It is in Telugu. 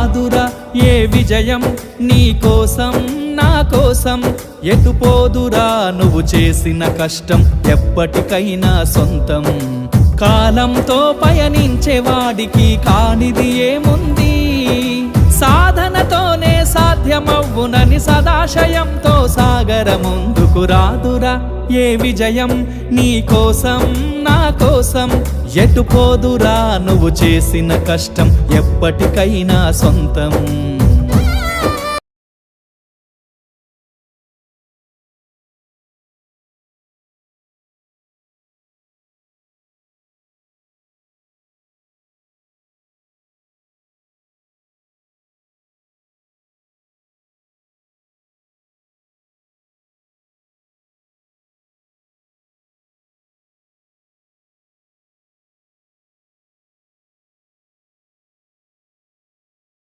అదురా ఏ విజయం నీ కోసం నా కోసం ఎటుపోదురా నువ్వు చేసిన కష్టం ఎప్పటికైనా సొంతం కాలంతో పయనించే వాడికి కానిది ఏముంది సాధనతోనే సాధ్యమవ్వునని సదాశయంతో సాగర ముందుకు రాదురా ఏ విజయం నీ కోసం నా కోసం ఎటుపోదురా నువ్వు చేసిన కష్టం ఎప్పటికైనా సొంతం